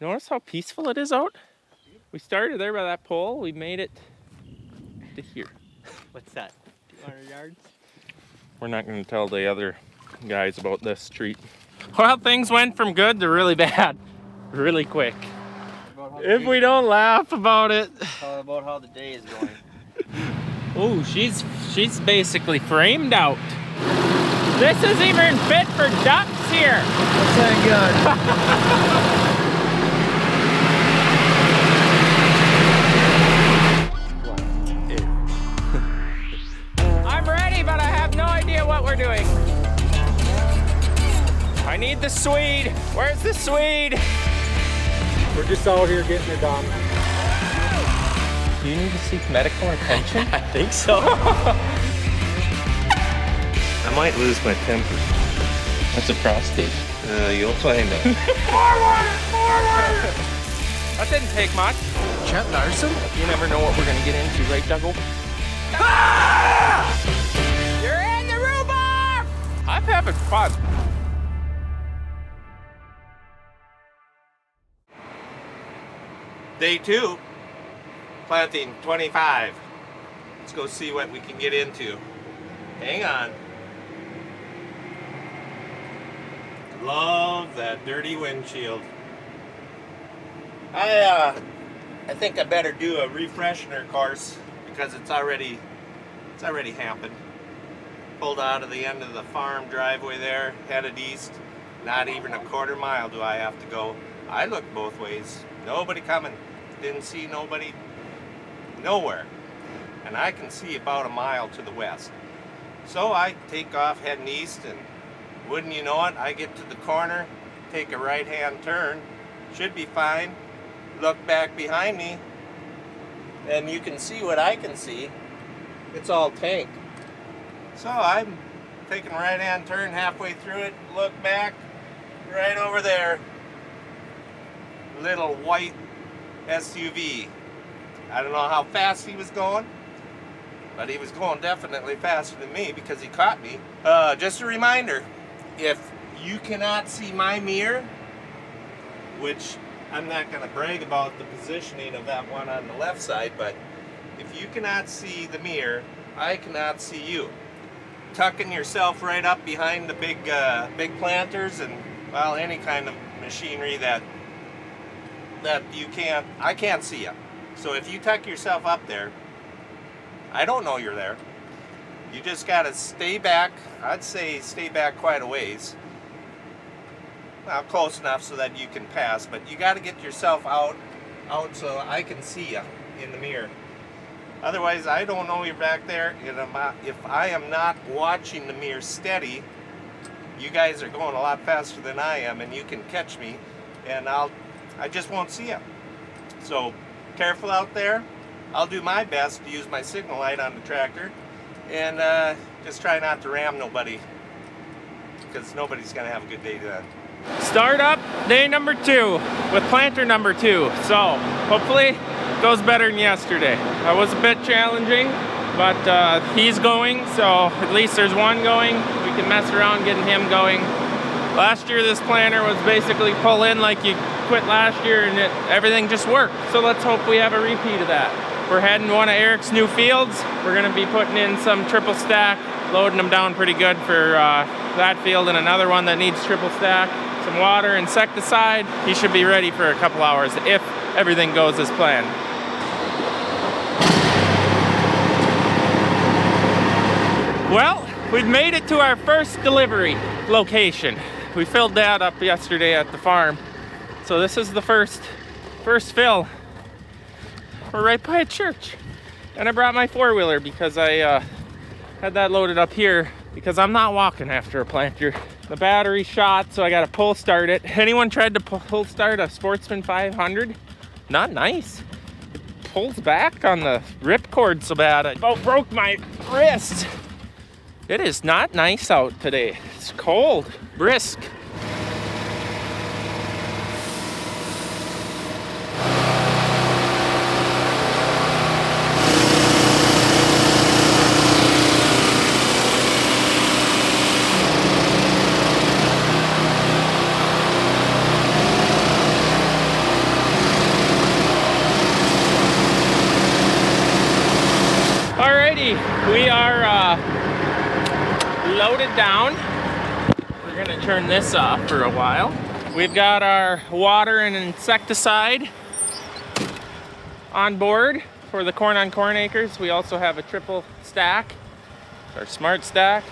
Notice how peaceful it is out? We started there by that pole. We made it to here. What's that? 200 yards? We're not going to tell the other guys about this street. Well, things went from good to really bad, really quick. If we don't laugh about it. About how the day is going. Oh, she's basically framed out. This is even fit for ducks here. Thank God. I'm ready, but I have no idea what we're doing. I need the Swede. Where's the Swede? We're just out here getting it done. Do you need to seek medical attention? I think so. I might lose my temper. That's a prostate. You'll find out. That didn't take much. Larson? You never know what we're gonna get into, right, Dougal? You're in the rhubarb! I'm having fun. Day 2, planting 25. Let's go see what we can get into. Hang on. Love that dirty windshield. I think I better do a refreshener course because it's already happened. Pulled out of the end of the farm driveway there, headed east. Not even a quarter mile do I have to go. I looked both ways. Nobody coming. Didn't see nobody nowhere. And I can see about a mile to the west. So I take off heading east, and wouldn't you know it, I get to the corner, take a right-hand turn, should be fine, look back behind me, and you can see what I can see. It's all tank. So I'm taking a right-hand turn halfway through it, look back, right over there, little white SUV. I don't know how fast he was going, but he was going definitely faster than me because he caught me. Just a reminder, if you cannot see my mirror, which I'm not going to brag about the positioning of that one on the left side, but if you cannot see the mirror, I cannot see you. Tucking yourself right up behind the big planters and, well, any kind of machinery that I can't see you. So if you tuck yourself up there, I don't know you're there. You just gotta stay back. I'd say stay back quite a ways. Well, close enough so that you can pass, but you gotta get yourself out so I can see you in the mirror. Otherwise, I don't know you're back there. If I am not watching the mirror steady, you guys are going a lot faster than I am, and you can catch me, and I just won't see you. So careful out there. I'll do my best to use my signal light on the tractor, and just try not to ram nobody, because nobody's gonna have a good day then. Start up day number 2 with planter number 2. So hopefully it goes better than yesterday. That was a bit challenging, but he's going, so at least there's one going. We can mess around getting him going. Last year this planter was basically pull in like you quit last year, and everything just worked. So let's hope we have a repeat of that. We're heading one of Eric's new fields. We're gonna be putting in some triple stack, loading them down pretty good for that field, and another one that needs triple stack. Some water, insecticide. He should be ready for a couple hours if everything goes as planned. Well, we've made it to our first delivery location. We filled that up yesterday at the farm. So this is the first fill. We're right by a church. And I brought my four-wheeler because I had that loaded up here because I'm not walking after a planter. The battery's shot, so I gotta pull start it. Anyone tried to pull start a Sportsman 500? Not nice. It pulls back on the ripcord so bad. I about broke my wrist. It is not nice out today. It's cold, brisk. we are loaded down. We're gonna turn this off for a while. We've got our water and insecticide on board for the corn on corn acres. We also have a triple stack, our smart stack.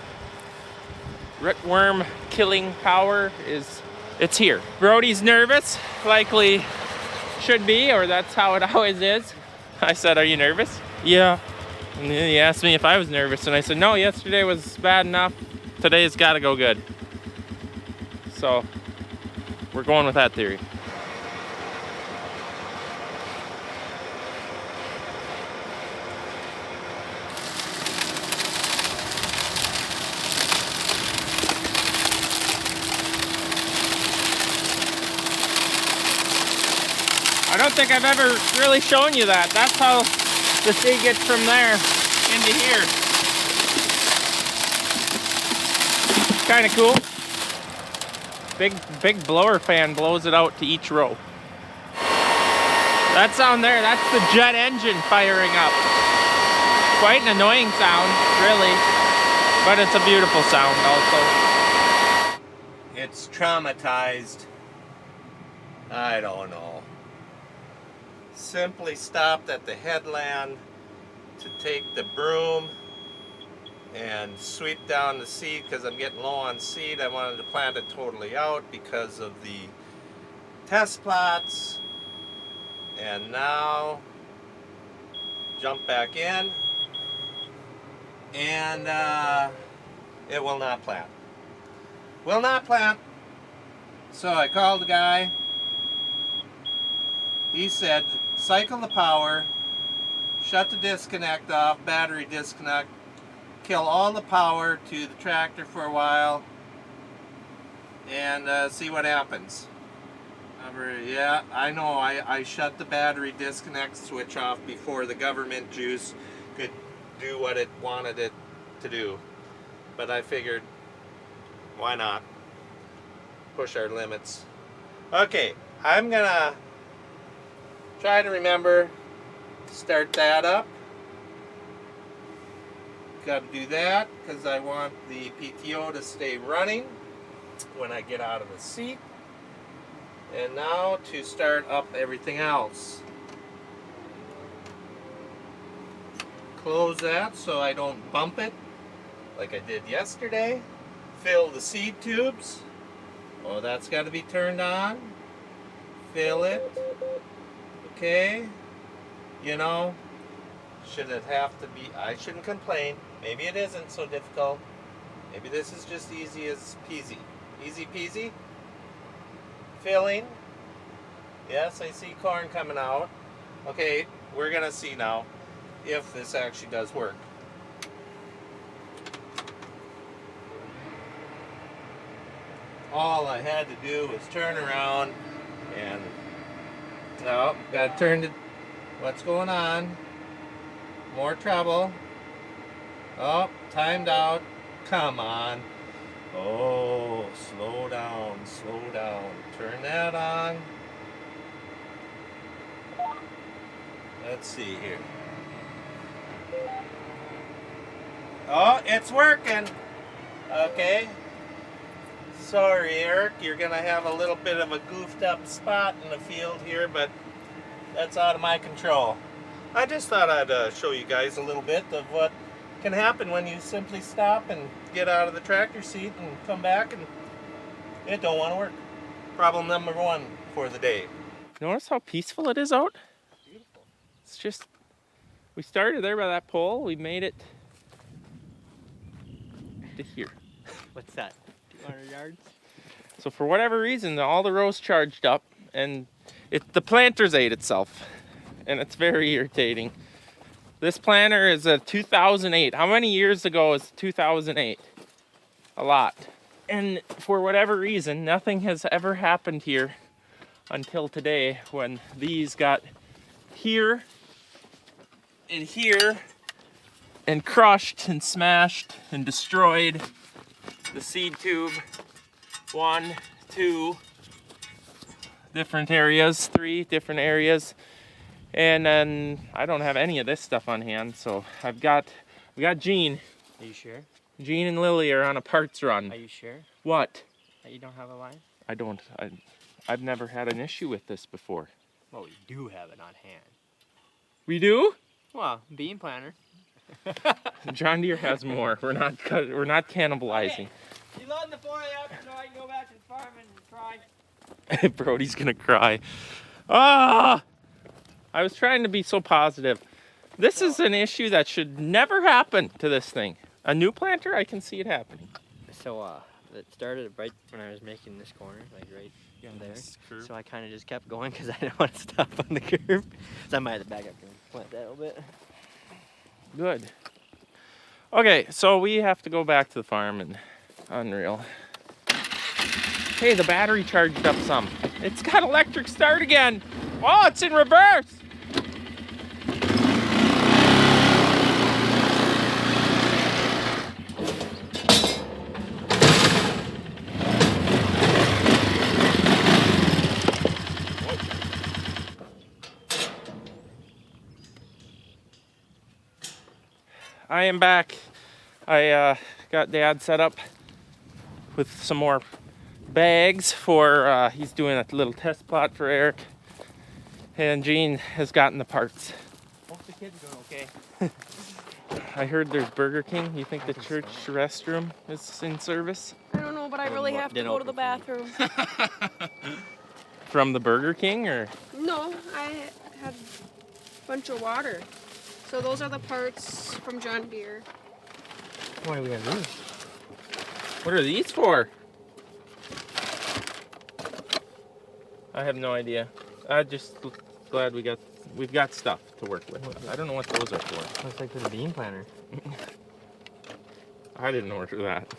Rootworm killing power it's here. Brody's nervous, likely should be, or that's how it always is. I said, "Are you nervous?" "Yeah." And then he asked me if I was nervous, and I said, "No, yesterday was bad enough. Today's got to go good." So we're going with that theory. I don't think I've ever really shown you that. That's how the seed gets from there into here. Kind of cool. Big blower fan blows it out to each row. That sound there, that's the jet engine firing up. Quite an annoying sound, really, but it's a beautiful sound also. It's traumatized. I don't know. Simply stopped at the headland to take the broom and sweep down the seed because I'm getting low on seed. I wanted to plant it totally out because of the test plots. And now jump back in and it will not plant. Will not plant. So I called the guy. He said, cycle the power, shut the disconnect off, battery disconnect, kill all the power to the tractor for a while, and see what happens. Yeah, I know, I shut the battery disconnect switch off before the government juice could do what it wanted it to do. But I figured, why not? Push our limits. Okay, I'm gonna try to remember, start that up. Got to do that because I want the PTO to stay running when I get out of the seat. And now to start up everything else. Close that so I don't bump it like I did yesterday. Fill the seed tubes. Oh, that's got to be turned on. Fill it. Okay, you know, should it have to be, I shouldn't complain. Maybe it isn't so difficult. Maybe this is just easy as peasy. Easy peasy. Filling. Yes, I see corn coming out. Okay, we're gonna see now if this actually does work. All I had to do was turn around and no, gotta turn to what's going on. More trouble. Oh, timed out. Come on. Oh, slow down, slow down. Turn that on. Let's see here. Oh, it's working. Okay. Sorry, Eric, you're gonna have a little bit of a goofed up spot in the field here, but that's out of my control. I just thought I'd show you guys a little bit of what can happen when you simply stop and get out of the tractor seat and come back and it don't want to work. Problem number one for the day. Notice how peaceful it is out? Beautiful. It's just, we started there by that pole, we made it to here. What's that? 200 yards? So for whatever reason, all the rows charged up, and the planters ate itself, and it's very irritating. This planter is a 2008. How many years ago is 2008? A lot. And for whatever reason, nothing has ever happened here until today when these got here and here and crushed and smashed and destroyed the seed tube. 1, 2 different areas, 3 different areas. And then I don't have any of this stuff on hand, so I've got We got Gene. Are you sure? Gene and Lily are on a parts run. Are you sure What? that you don't have a line? I don't. I've never had an issue with this before. Well, we do have it on hand. We do? Well, bean planter. John Deere has more. We're not cannibalizing. You load the 4 up so I can go back to the farm and try. Brody's gonna cry. Ah! I was trying to be so positive. This is an issue that should never happen to this thing. A new planter, I can see it happening. So, it started right when I was making this corner, like right there. Curve. So I kind of just kept going because I didn't want to stop on the curve. So I might have to back up and plant that a little bit. Good. Okay, so we have to go back to the farm and unreal. Hey, the battery charged up some. It's got electric start again. Oh, it's in reverse. I am back. I got Dad set up with some more bags for, he's doing a little test plot for Eric. And Gene has gotten the parts. Hope the kids are okay. I heard there's Burger King. You think the church restroom is in service? I don't know, but I really have to go to the bathroom. From the Burger King or? No, I had a bunch of water. So those are the parts from John Deere. What are we gonna do? What are these for? I have no idea. I'm just glad we've got stuff to work with. I don't know what those are for. Looks like for the bean planter. I didn't order that.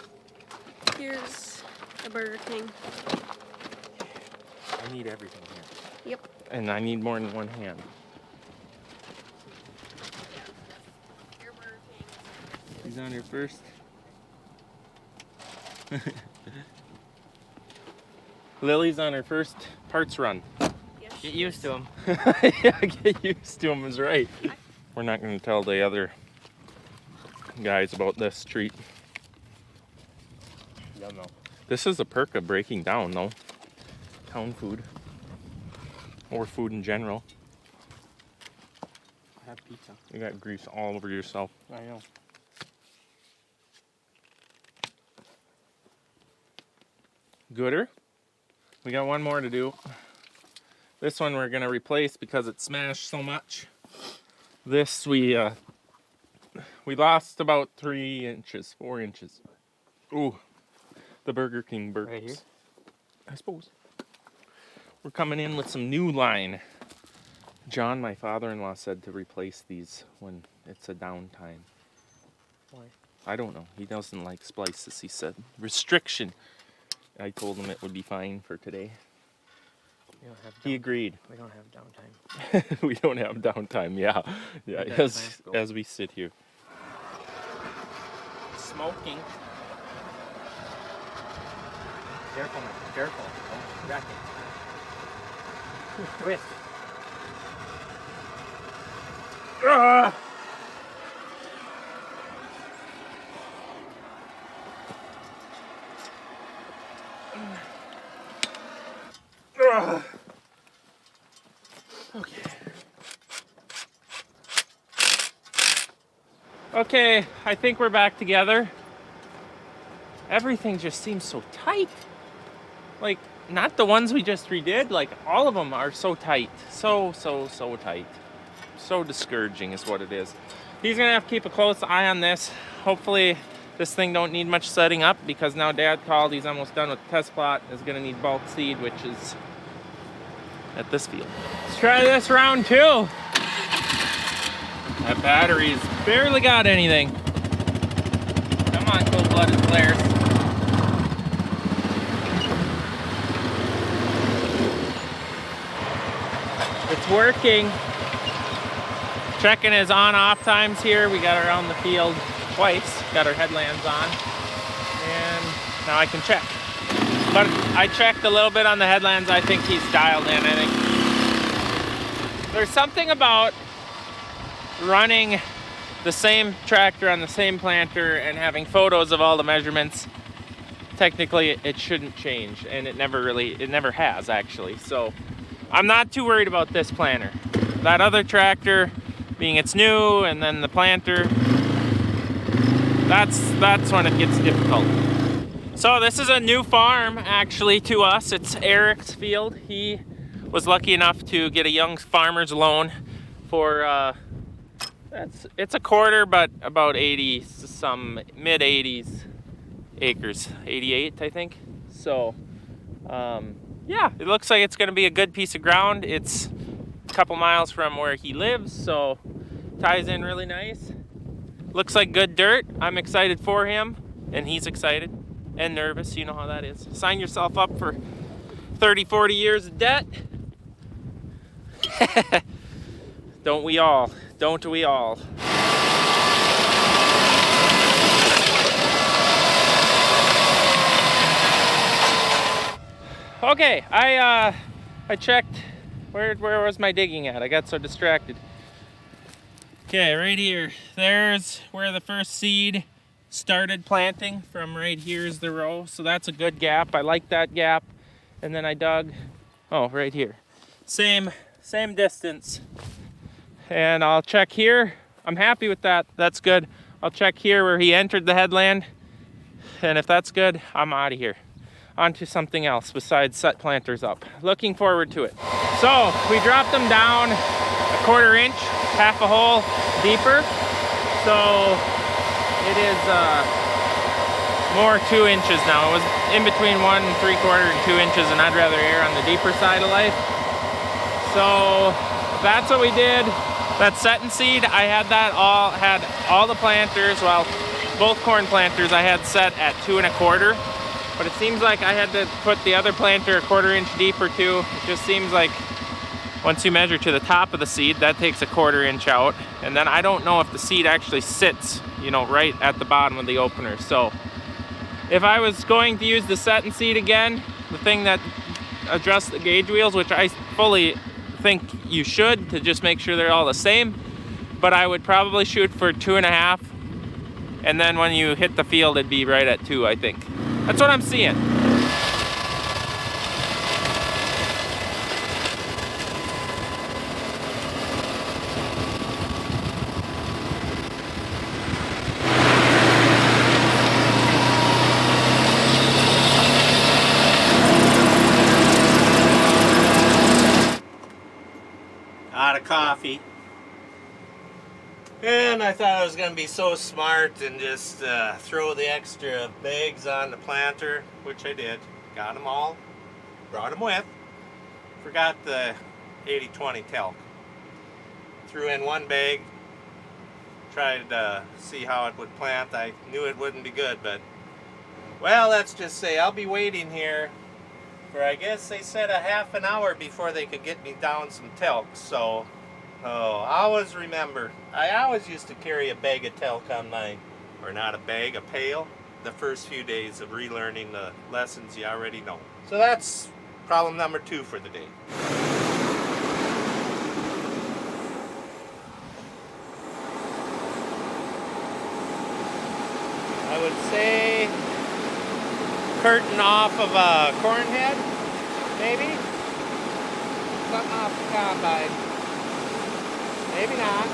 Here's the Burger King. I need everything here. Yep. And I need more than one hand. Your Burger King. He's on here first. Lily's on her first parts run. Yes, Get she used is. to them. Yeah, get used to him is right. We're not going to tell the other guys about this treat. They'll know. This is a perk of breaking down, though. Town food. Or food in general. I have pizza. You got grease all over yourself. I know. Gooder. We got one more to do. This one we're gonna replace because it smashed so much. This we lost about 3 inches, 4 inches. Ooh, the Burger King burps. Right here? I suppose. We're coming in with some new line. John, my father-in-law, said to replace these when it's a downtime. Why? I don't know. He doesn't like splices, he said. Restriction. I told him it would be fine for today. We don't have He agreed. We don't have downtime. We don't have downtime, yeah. Yeah, Let that plant go. as we sit here. Smoking. Careful, man. Careful. Don't wreck it. Twist. Ah! Ah! Okay, I think we're back together. Everything just seems so tight. Like, not the ones we just redid, like all of them are so tight. So tight. So discouraging is what it is. He's gonna have to keep a close eye on this. Hopefully this thing don't need much setting up because now Dad called, he's almost done with the test plot. Is gonna need bulk seed, which is at this field. Let's try this round 2. That battery's barely got anything. Come on, cold-blooded players. It's working. Checking his on-off times here. We got around the field twice. Got our headlamps on. And now I can check. But I checked a little bit on the headlamps. I think he's dialed in. I think there's something about running the same tractor on the same planter and having photos of all the measurements, technically it shouldn't change, and it never has actually. So I'm not too worried about this planter. That other tractor, being it's new, and then the planter, that's when it gets difficult. So this is a new farm actually to us. It's Eric's field. He was lucky enough to get a young farmer's loan for it's a quarter, but about 80 some mid 80s acres, 88 I think. So yeah, it looks like it's going to be a good piece of ground. It's a couple miles from where he lives, so ties in really nice. Looks like good dirt. I'm excited for him, and he's excited and nervous. You know how that is. Sign yourself up for 30, 40 years of debt. Don't we all? Don't we all? Okay, I checked. Where was my digging at? I got so distracted. Okay, right here. There's where the first seed started planting. From right here is the row. So that's a good gap. I like that gap. And then I dug, oh, right here. Same distance. And I'll check here. I'm happy with that. That's good. I'll check here where he entered the headland. And if that's good, I'm out of here. On to something else besides set planters up. Looking forward to it. So we dropped them down a quarter inch, half a hole deeper. So it is more 2 inches now. It was in between 1 3/4 and 2 inches, and I'd rather err on the deeper side of life. So that's what we did. That setting seed, I had all the planters, well, both corn planters I had set at 2 1/4. But it seems like I had to put the other planter a quarter inch deeper too. It just seems like once you measure to the top of the seed, that takes a quarter inch out. And then I don't know if the seed actually sits, you know, right at the bottom of the opener. So if I was going to use the set and seed again, the thing that adjusts the gauge wheels, which I fully think you should to just make sure they're all the same, but I would probably shoot for 2 1/2. And then when you hit the field, it'd be right at 2, I think. That's what I'm seeing. Out of coffee. And I thought I was going to be so smart and just throw the extra bags on the planter, which I did. Got them all. Brought them with. Forgot the 80-20 talc. Threw in one bag. Tried to see how it would plant. I knew it wouldn't be good, but well, let's just say I'll be waiting here for, I guess they said, a half an hour before they could get me down some talc. So I always remember, I always used to carry a bag of talc on my, or not a bag, a pail, the first few days of relearning the lessons you already know. So that's problem number 2 for the day. I would say curtain off of a corn head, maybe? Something off the combine. Maybe not.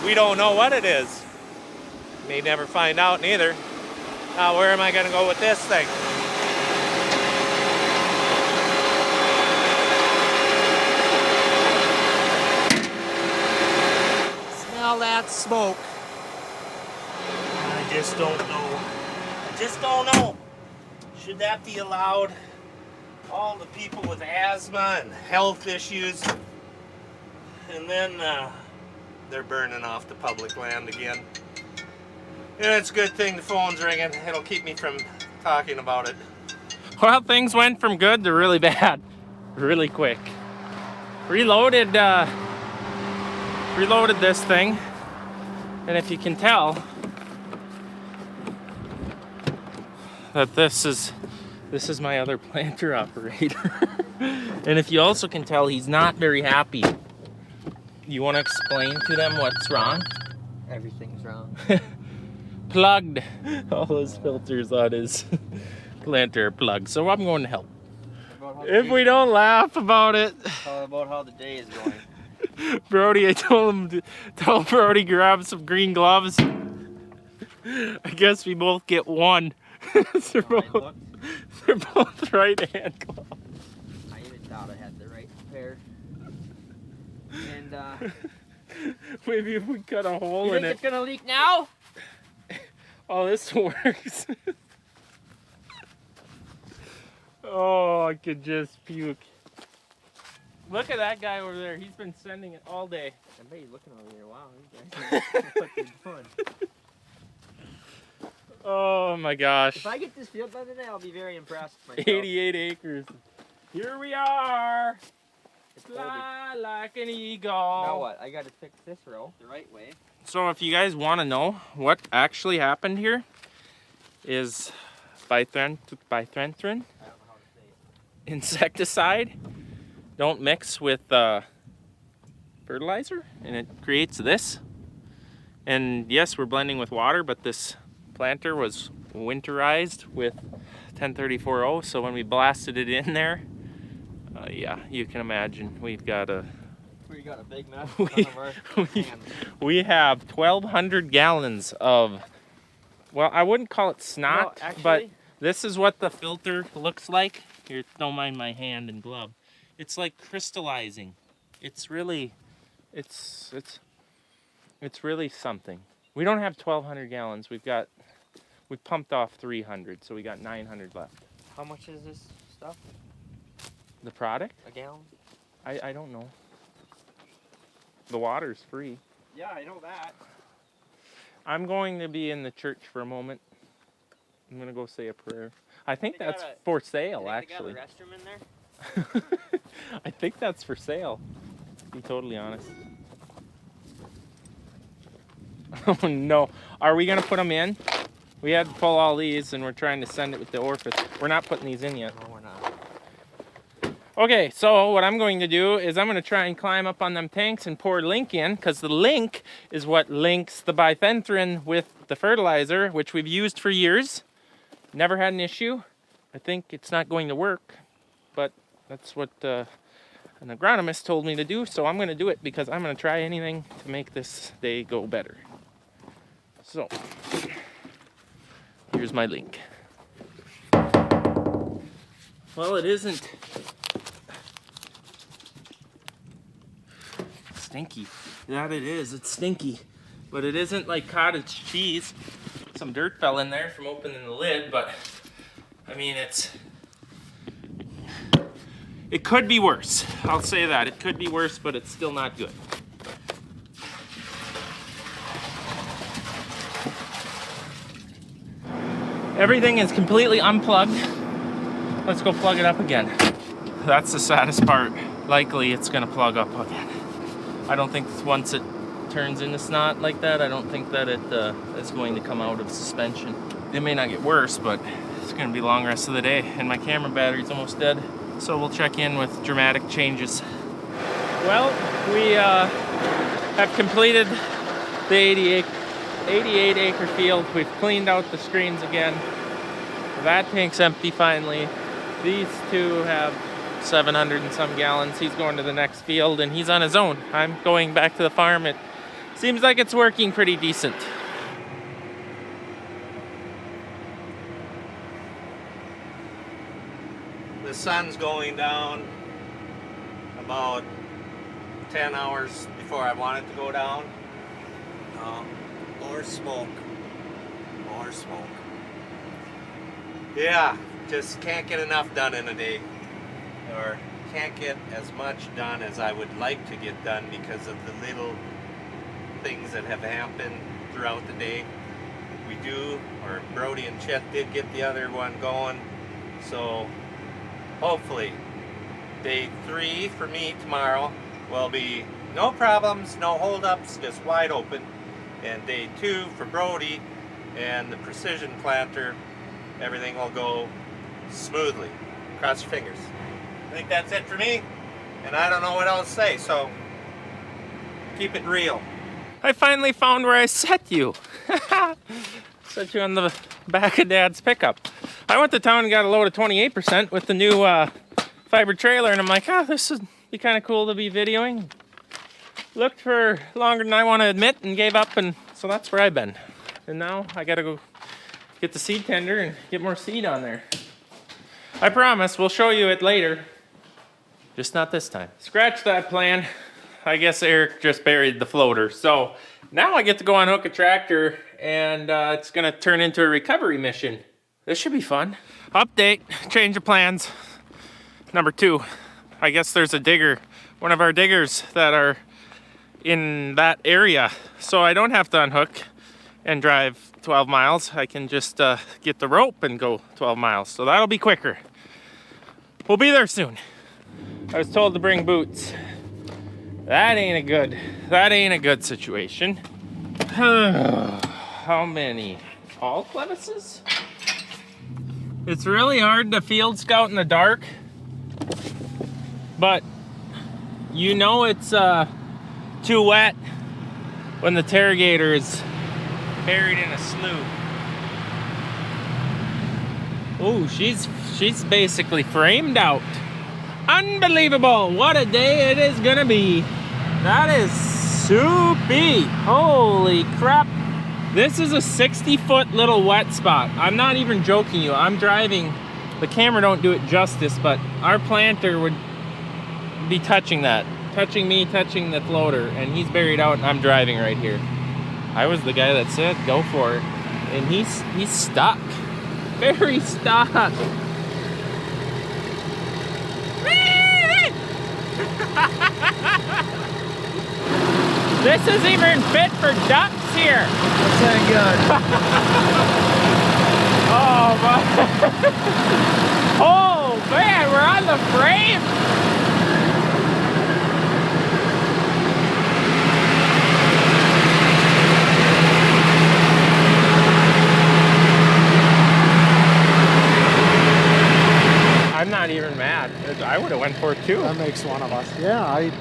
We don't know what it is. May never find out neither. Now, where am I going to go with this thing? Smell that smoke. I just don't know. I just don't know. Should that be allowed? All the people with asthma and health issues. And then they're burning off the public land again. And it's a good thing the phone's ringing. It'll keep me from talking about it. Well, things went from good to really bad, really quick. Reloaded this thing, and if you can tell that this is my other planter operator. And if you also can tell, he's not very happy. You want to explain to them what's wrong? Everything's wrong. Plugged. All those filters on his planter are plugged. So I'm going to help. If we don't laugh about it. About how the day is going. Brody, I told him to tell Brody grab some green gloves. I guess we both get one. they're both right-hand gloves. I even thought I had the right pair. And Maybe if we cut a hole you in think it. it's gonna leak now? Oh, this works. Oh, I could just puke. Look at that guy over there. He's been sending it all day. I bet he's looking over here. Wow, these guys are fucking fun. Oh my gosh. If I get this field done today, I'll be very impressed with myself. 88 acres. Here we are. It's Fly like an eagle. Now what? I gotta fix this row the right way. So if you guys want to know what actually happened here, is bifenthrin I don't know how to say it. insecticide don't mix with fertilizer, and it creates this. And yes, we're blending with water, but this planter was winterized with 1034O, so when we blasted it in there, yeah, you can imagine we've got a We got a big mess. we have 1,200 gallons of, well, I wouldn't call it snot, No, actually, but this is what the filter looks like. Here, don't mind my hand and glove. It's like crystallizing. It's really, it's really something. We don't have 1,200 gallons. We pumped off 300, so we got 900 left. How much is this stuff? The product? A gallon? I don't know. The water's free. Yeah, I know that. I'm going to be in the church for a moment. I'm gonna go say a prayer. I think They that's got a- for sale, They actually. got a restroom in there? I think that's for sale, to be totally honest. Oh no. Are we gonna put them in? We had to pull all these and we're trying to send it with the orifice. We're not putting these in yet. No, we're not. Okay, so what I'm going to do is I'm going to try and climb up on them tanks and pour link in, because the link is what links the bifenthrin with the fertilizer, which we've used for years. Never had an issue. I think it's not going to work, but that's what an agronomist told me to do, so I'm going to do it because I'm going to try anything to make this day go better. So, here's my link. Well, it isn't stinky. That it is. It's stinky. But it isn't like cottage cheese. Some dirt fell in there from opening the lid, but I mean, it could be worse. I'll say that. It could be worse, but it's still not good. Everything is completely unplugged. Let's go plug it up again. That's the saddest part. Likely it's gonna plug up again. I don't think once it turns into snot like that, I don't think that it is going to come out of suspension. It may not get worse, but it's gonna be a long rest of the day. And my camera battery's almost dead, so we'll check in with dramatic changes. Well, we have completed the 88 acre field. We've cleaned out the screens again. That tank's empty finally. These two have 700 and some gallons. He's going to the next field and he's on his own. I'm going back to the farm. It seems like it's working pretty decent. The sun's going down about 10 hours before I want it to go down. More smoke. More smoke. Yeah, just can't get enough done in a day. Or can't get as much done as I would like to get done because of the little things that have happened throughout the day. We do, or Brody and Chet did get the other one going. So hopefully day 3 for me tomorrow will be no problems, no holdups, just wide open. And day 2 for Brody and the precision planter, everything will go smoothly. Cross your fingers. I think that's it for me, and I don't know what else to say, so Keep it real. I finally found where I set you. Set you on the back of Dad's pickup. I went to town and got a load of 28% with the new fiber trailer, and I'm like, this would be kind of cool to be videoing. Looked for longer than I want to admit and gave up, and so that's where I've been. And now I gotta go get the seed tender and get more seed on there. I promise we'll show you it later. Just not this time. Scratch that plan. I guess Eric just buried the floater. So now I get to go unhook a tractor, and it's gonna turn into a recovery mission. This should be fun. Update, change of plans. Number 2, I guess there's a digger, one of our diggers that are in that area. So I don't have to unhook and drive 12 miles. I can just get the rope and go 12 miles. So that'll be quicker. We'll be there soon. I was told to bring boots. That ain't a good situation. How many? All crevices? It's really hard to field scout in the dark, but you know it's too wet when the tarrigator is buried in a slough. Oh, she's basically framed out. Unbelievable! What a day it is gonna be. That is soupy. Holy crap. This is a 60-foot little wet spot. I'm not even joking you. I'm driving. The camera don't do it justice, but our planter would be touching that. Touching me, touching the floater, and he's buried out and I'm driving right here. I was the guy that said, go for it. And he's stuck. Very stuck. This is even fit for ducks here. This ain't good. Oh my. Oh man, we're on the frame. I'm not even mad. I would have went for it too. That makes one of us. Yeah, I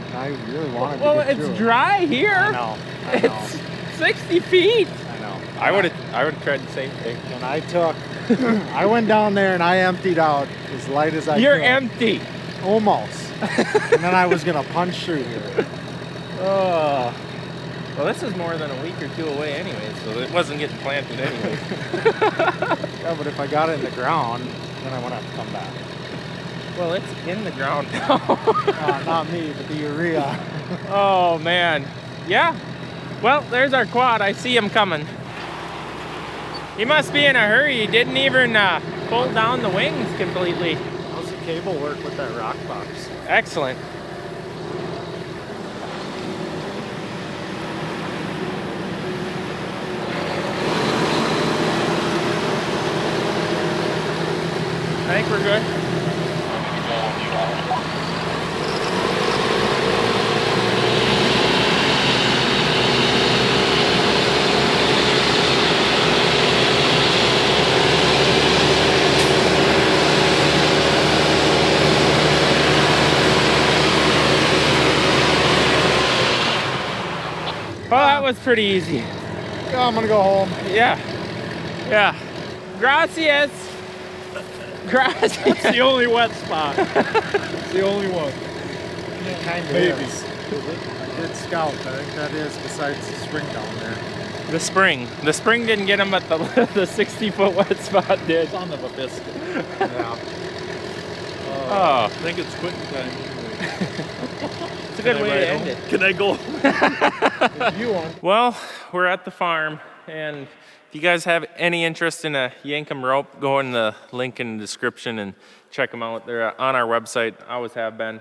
really wanted Well, to get it's through it. dry here. I know. It's 60 feet. I know. I would have tried the same thing. And I went down there and I emptied out as light as I You're could. empty. Almost. And then I was gonna punch through here. Oh. Well, this is more than a week or 2 away anyway, so it wasn't getting planted anyway. Yeah, but if I got it in the ground, then I wouldn't have to come back. Well, it's in the ground now. Not me, but the urea. Oh, man. Yeah. Well, there's our quad. I see him coming. He must be in a hurry. He didn't even pull down the wings completely. How's the cable work with that rock box? Excellent. I think we're good. Well, that was pretty easy. Yeah, I'm gonna go home. Yeah. Yeah. Gracias. Gracias. It's the only wet spot. It's the only one. Kind of Maybe. is. I did scout. I think that is besides the spring down there. The spring. The spring didn't get him, but the 60-foot wet spot did. Son of a biscuit. Yeah. Oh, I think it's quitting time. it's a good way to end it. Can I go? If you want. Well, we're at the farm, and if you guys have any interest in a Yankum rope, go in the link in the description and check them out. They're on our website. Always have been.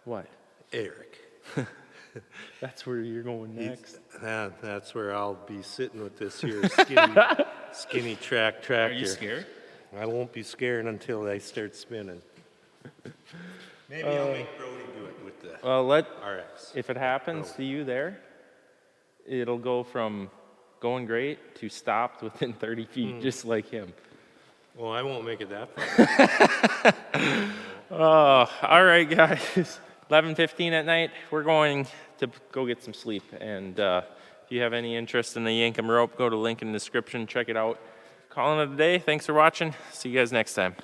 What? Eric. That's where you're going next. That's where I'll be sitting with this here skinny tractor. Are you scared? I won't be scared until they start spinning. Maybe I'll make Brody do it with the Well, RX. if it happens to you there, it'll go from going great to stopped within 30 feet, just like him. Well, I won't make it that far. Oh, all right, guys. 11:15 at night, we're going to go get some sleep. And if you have any interest in the Yankum rope, go to link in the description, check it out. Calling it a day. Thanks for watching. See you guys next time.